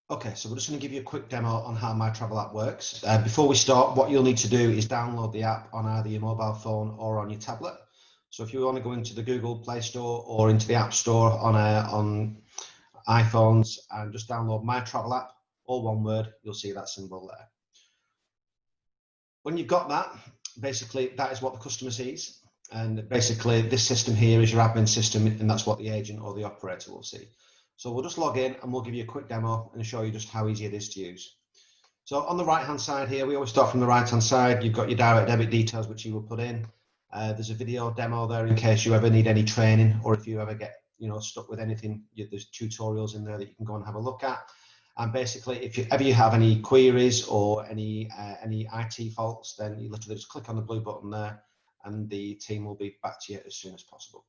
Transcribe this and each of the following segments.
Okay, so we're just going to give you a quick demo on how My Travel app works. Before we start, what you'll need to do is download the app on either your mobile phone or on your tablet. So if you want to go into the Google Play Store or into the App Store on iPhones and just download My Travel app, all one word, you'll see that symbol there. When you've got that, basically that is what the customer sees. And basically this system here is your admin system, and that's what the agent or the operator will see. So we'll just log in and we'll give you a quick demo and show you just how easy it is to use. So on the right hand side here, we always start from the right hand side. You've got your direct debit details, which you will put in. There's a video demo there in case you ever need any training, or if you ever get stuck with anything, there's tutorials in there that you can go and have a look at. And basically, if you ever have any queries or any IT faults, then you literally just click on the blue button there and the team will be back to you as soon as possible.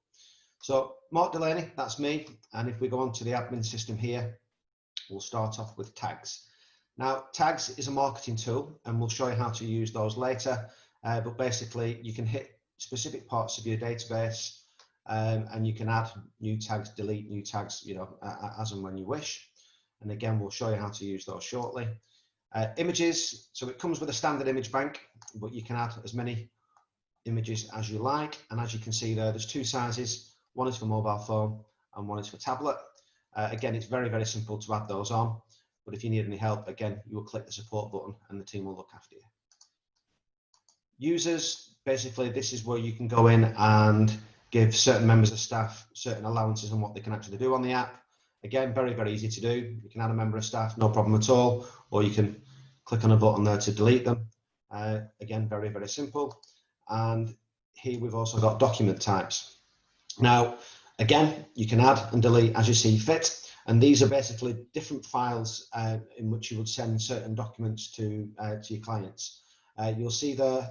So Mark Delaney, that's me. And if we go on to the admin system here, we'll start off with tags. Now, tags is a marketing tool and we'll show you how to use those later. But basically, you can hit specific parts of your database and you can add new tags, delete new tags, as and when you wish. And again, we'll show you how to use those shortly. Images, so it comes with a standard image bank, but you can add as many images as you like. And as you can see there, there's two sizes. One is for mobile phone and one is for tablet. Again, it's very, very simple to add those on. But if you need any help, again, you will click the support button and the team will look after you. Users, basically, this is where you can go in and give certain members of staff certain allowances on what they can actually do on the app. Again, very, very easy to do. You can add a member of staff, no problem at all, or you can click on a button there to delete them. Again, very, very simple. And here we've also got document types. Now, again, you can add and delete as you see fit. And these are basically different files in which you would send certain documents to your clients. You'll see there,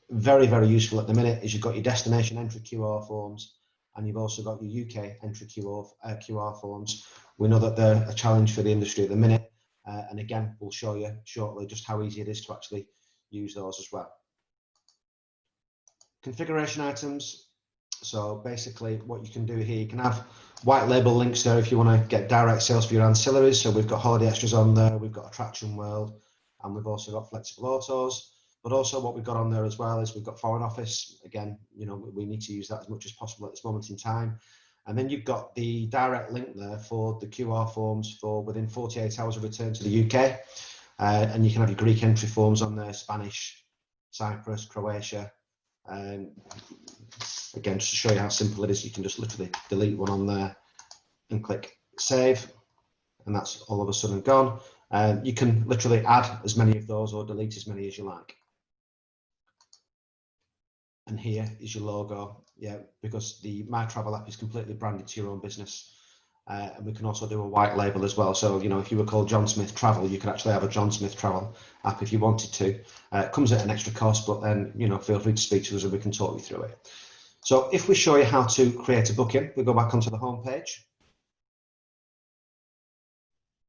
very, very useful at the minute, is you've got your destination entry QR forms, and you've also got your UK entry QR forms. We know that they're a challenge for the industry at the minute. And again, we'll show you shortly just how easy it is to actually use those as well. Configuration items. So basically what you can do here, you can have white label links there if you want to get direct sales for your ancillaries. So we've got holiday extras on there, we've got Attraction World, and we've also got flexible autos. But also what we've got on there as well is we've got Foreign Office. Again, we need to use that as much as possible at this moment in time. And then you've got the direct link there for the QR forms for within 48 hours of return to the UK. And you can have your Greek entry forms on there, Spanish, Cyprus, Croatia. Again, just to show you how simple it is, you can just literally delete one on there and click save, and that's all of a sudden gone. You can literally add as many of those or delete as many as you like. And here is your logo, because the My Travel app is completely branded to your own business. And we can also do a white label as well. So, if you were called John Smith Travel, you could actually have a John Smith Travel app if you wanted to. It comes at an extra cost, but then, feel free to speak to us and we can talk you through it. So if we show you how to create a booking, we go back onto the home page.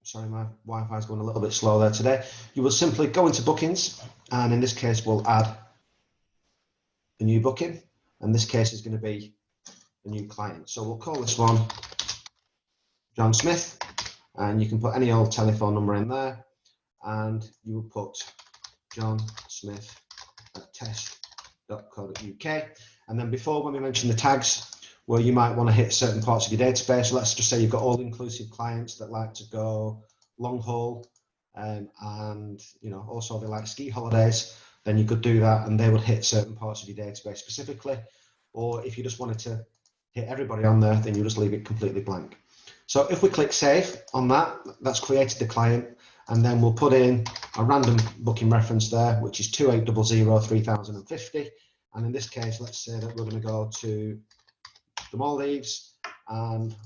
Sorry, my Wi-Fi is going a little bit slow there today. You will simply go into bookings, and in this case, we'll add a new booking. And this case is going to be a new client. So we'll call this one John Smith, and you can put any old telephone number in there, and you will put John Smith at test.co.uk. And then before, when we mentioned the tags, where you might want to hit certain parts of your database, let's just say you've got all-inclusive clients that like to go long haul, and also they like ski holidays, then you could do that and they would hit certain parts of your database specifically. Or if you just wanted to hit everybody on there, then you just leave it completely blank. So if we click save on that, that's created the client, and then we'll put in a random booking reference there, which is 28003050. And in this case, let's say that we're going to go to the Maldives, and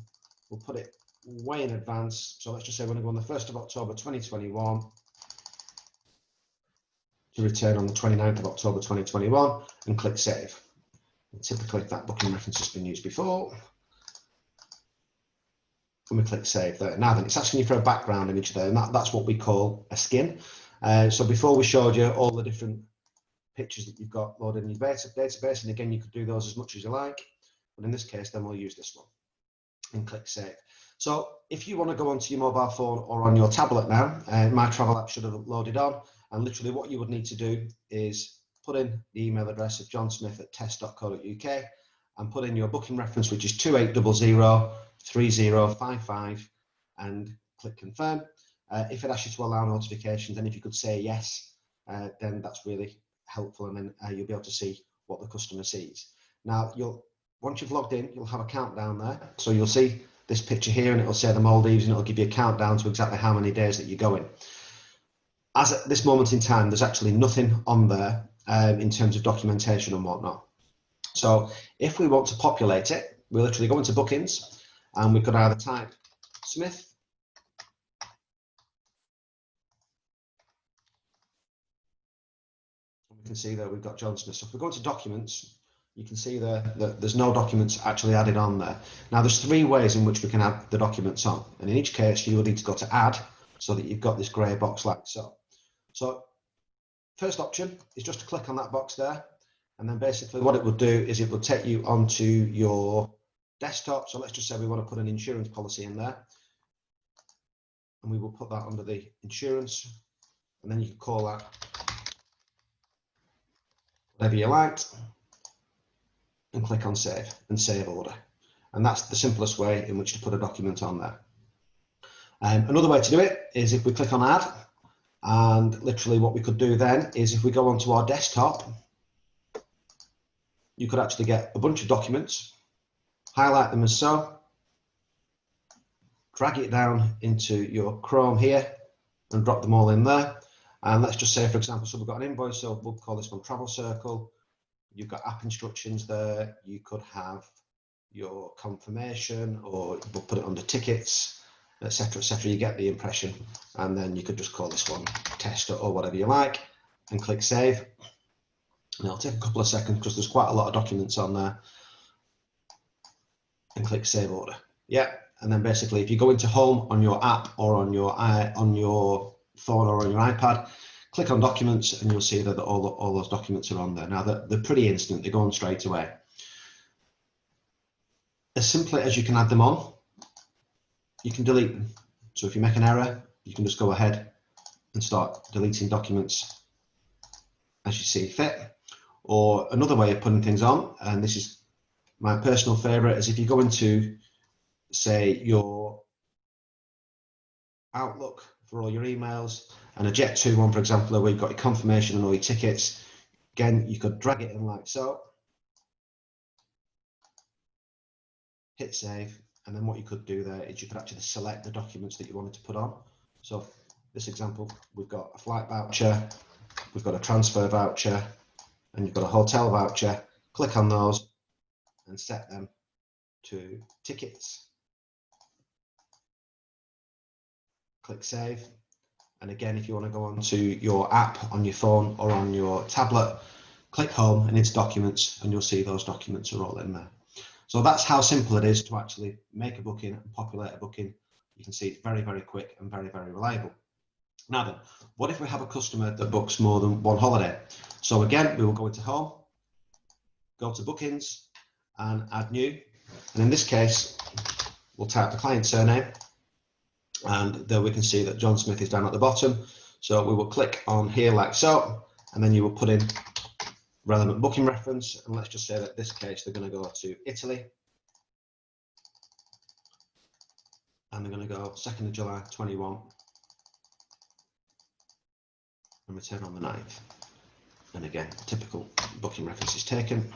we'll put it way in advance. So let's just say we're going to go on the 1st of October 2021 to return on the 29th of October 2021, and click save. And typically that booking reference has been used before. And we click save there. Now then, it's asking you for a background image there, and that's what we call a skin. So before we showed you all the different pictures that you've got loaded in your database, and again, you could do those as much as you like, but in this case, then we'll use this one and click save. So if you want to go onto your mobile phone or on your tablet now, my travel app should have loaded on, and literally what you would need to do is put in the email address of johnsmith@test.co.uk and put in your booking reference, which is 28003055, and click confirm. If it asks you to allow notifications, then if you could say yes, then that's really helpful, and then you'll be able to see what the customer sees. Now, once you've logged in, you'll have a countdown there. So you'll see this picture here, and it'll say the Maldives, and it'll give you a countdown to exactly how many days that you're going. As at this moment in time, there's actually nothing on there in terms of documentation and whatnot. So if we want to populate it, we literally go into bookings, and we could either type Smith, we can see that we've got John Smith. So if we go into documents, you can see there that there's no documents actually added on there. Now there's 3 ways in which we can add the documents on, and in each case you will need to go to add, so that you've got this grey box like so. So first option is just to click on that box there, and then basically what it will do is it will take you onto your desktop. So let's just say we want to put an insurance policy in there, and we will put that under the insurance, and then you can call that whatever you liked, and click on save and save order. And that's the simplest way in which to put a document on there. Another way to do it is if we click on add, and literally what we could do then is if we go onto our desktop, you could actually get a bunch of documents, highlight them as so, drag it down into your Chrome here and drop them all in there. And let's just say, for example, so we've got an invoice, so we'll call this one TravelCircle. You've got app instructions there. You could have your confirmation, or we'll put it under tickets, etc., etc. You get the impression. And then you could just call this one test or whatever you like, and click save. And it'll take a couple of seconds because there's quite a lot of documents on there. And click save order. Yeah. And then basically, if you go into home on your app or on your phone or on your iPad, click on documents, and you'll see that all those documents are on there. Now they're pretty instant, they're going straight away. As simply as you can add them on, you can delete them. So if you make an error, you can just go ahead and start deleting documents as you see fit. Or another way of putting things on, and this is my personal favorite, is if you go into, say, your Outlook for all your emails, and a Jet2 one, for example, where you've got your confirmation and all your tickets. Again, you could drag it in like so, hit save, and then what you could do there is you could actually select the documents that you wanted to put on. So this example, we've got a flight voucher, we've got a transfer voucher, and you've got a hotel voucher. Click on those and set them to tickets. Click save. And again, if you want to go onto your app on your phone or on your tablet, click home and into documents, and you'll see those documents are all in there. So that's how simple it is to actually make a booking and populate a booking. You can see it's very, very quick and very, very reliable. Now then, what if we have a customer that books more than one holiday? So again, we will go into home, go to bookings and add new. And in this case, we'll type the client surname. And there we can see that John Smith is down at the bottom. So we will click on here like so, and then you will put in relevant booking reference. And let's just say that in this case, they're going to go to Italy. And they're going to go 2nd of July, 21. And return on the 9th. And again, typical booking reference is taken.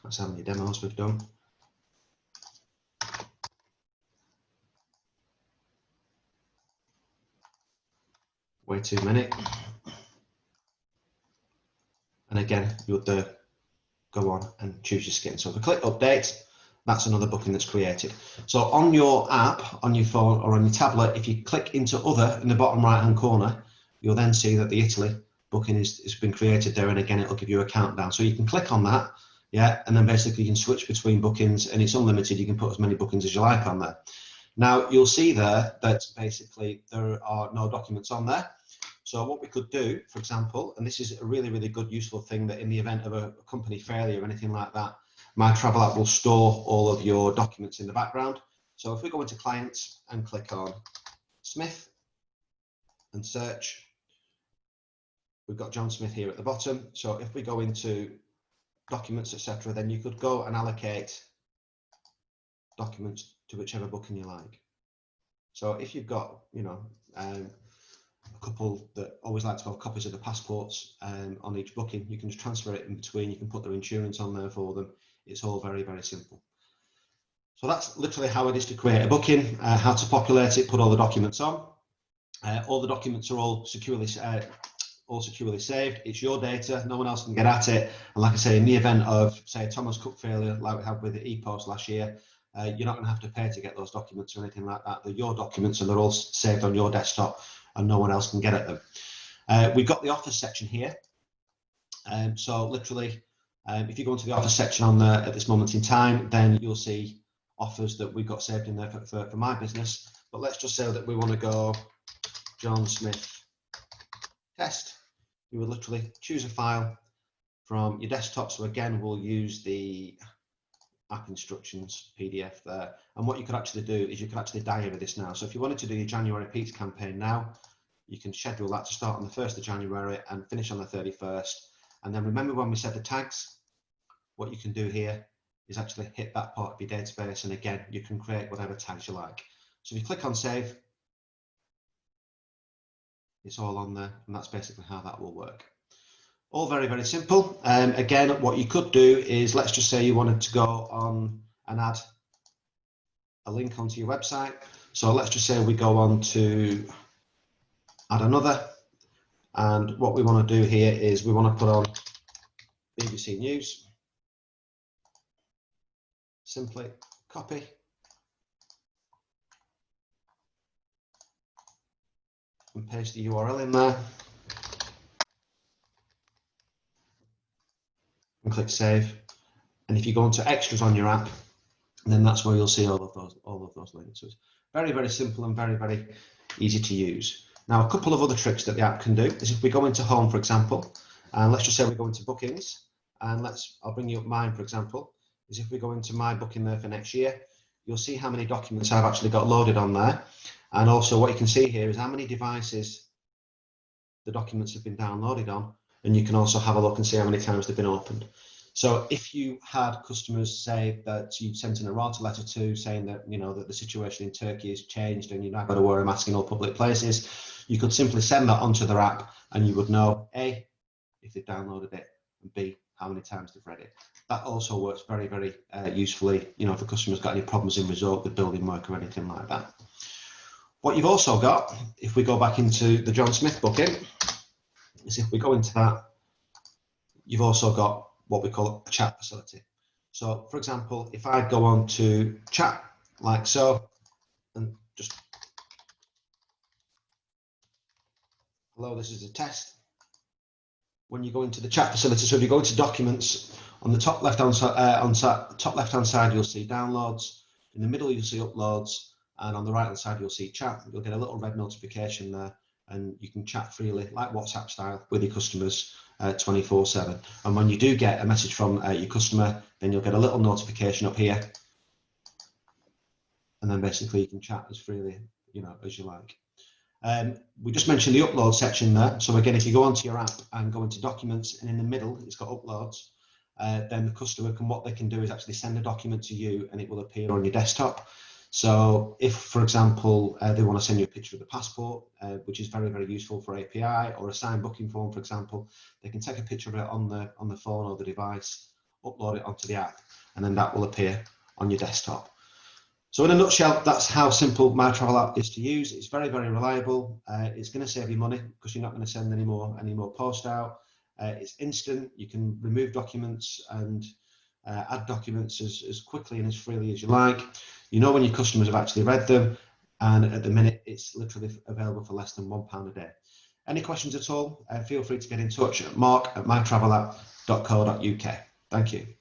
That's how many demos we've done. Way too many. And again, you would go on and choose your skin. So if we click update, that's another booking that's created. So on your app, on your phone or on your tablet, if you click into other in the bottom right hand corner, you'll then see that the Italy booking has been created there, and again it'll give you a countdown. So you can click on that, yeah, and then basically you can switch between bookings, and it's unlimited. You can put as many bookings as you like on there. Now you'll see there that basically there are no documents on there. So what we could do, for example, and this is a really, really good, useful thing, that in the event of a company failure or anything like that, my travel app will store all of your documents in the background. So if we go into clients and click on Smith and search, we've got John Smith here at the bottom. So if we go into documents, etc., then you could go and allocate documents to whichever booking you like. So if you've got, a couple that always like to have copies of the passports on each booking, you can just transfer it in between. You can put their insurance on there for them. It's all very, very simple. So that's literally how it is to create a booking, how to populate it, put all the documents on. All the documents are all securely saved. It's your data. No one else can get at it. And like I say, in the event of, say, a Thomas Cook failure, like we had with the ePost last year, you're not going to have to pay to get those documents or anything like that. They're your documents and they're all saved on your desktop and no one else can get at them. We've got the offers section here. So literally, if you go into the offers section on there at this moment in time, then you'll see offers that we've got saved in there for my business. But let's just say that we want to go John Smith test. You would literally choose a file from your desktop. So again, we'll use the app instructions PDF there. And what you could actually do is you could actually diary this now. So if you wanted to do your January Peaks campaign now, you can schedule that to start on the 1st of January and finish on the 31st. And then remember when we said the tags, what you can do here is actually hit that part of your database. And again, you can create whatever tags you like. So if you click on save, it's all on there. And that's basically how that will work. All very, very simple. Again, what you could do is, let's just say you wanted to go on and add a link onto your website. So let's just say we go on to add another. And what we want to do here is we want to put on BBC News. Simply copy. And paste the URL in there. And click save. And if you go into extras on your app, then that's where you'll see all of those links. So it's very, very simple and very, very easy to use. Now, a couple of other tricks that the app can do is if we go into home, for example, and let's just say we go into bookings, and I'll bring you up mine, for example, is if we go into my booking there for next year, you'll see how many documents I've actually got loaded on there. And also what you can see here is how many devices the documents have been downloaded on. And you can also have a look and see how many times they've been opened. So if you had customers say that you'd sent in a errata letter to saying that, that the situation in Turkey has changed and you've now got to wear a mask in all public places, you could simply send that onto their app and you would know, A, if they've downloaded it, and B, how many times they've read it. That also works very, very usefully, if a customer's got any problems in result with building work or anything like that. What you've also got, if we go back into the John Smith booking, is if we go into that, you've also got what we call a chat facility. So for example, if I go on to chat like so, and just, hello, this is a test. When you go into the chat facility, so if you go into documents, on the top left-hand side, you'll see downloads. In the middle, you'll see uploads. And on the right-hand side, you'll see chat. You'll get a little red notification there. And you can chat freely, like WhatsApp style, with your customers 24/7. And when you do get a message from your customer, then you'll get a little notification up here. And then basically you can chat as freely, as you like. We just mentioned the upload section there. So again, if you go onto your app and go into documents, and in the middle, it's got uploads, then the customer what they can do is actually send a document to you and it will appear on your desktop. So if, for example, they want to send you a picture of the passport, which is very, very useful for API, or a signed booking form, for example, they can take a picture of it on the phone or the device, upload it onto the app, and then that will appear on your desktop. So in a nutshell, that's how simple My Travel app is to use. It's very, very reliable. It's going to save you money because you're not going to send any more post out. It's instant. You can remove documents and add documents as quickly and as freely as you like. You know when your customers have actually read them, and at the minute it's literally available for less than £1 a day. Any questions at all, feel free to get in touch at mark@mytravelapp.co.uk. Thank you.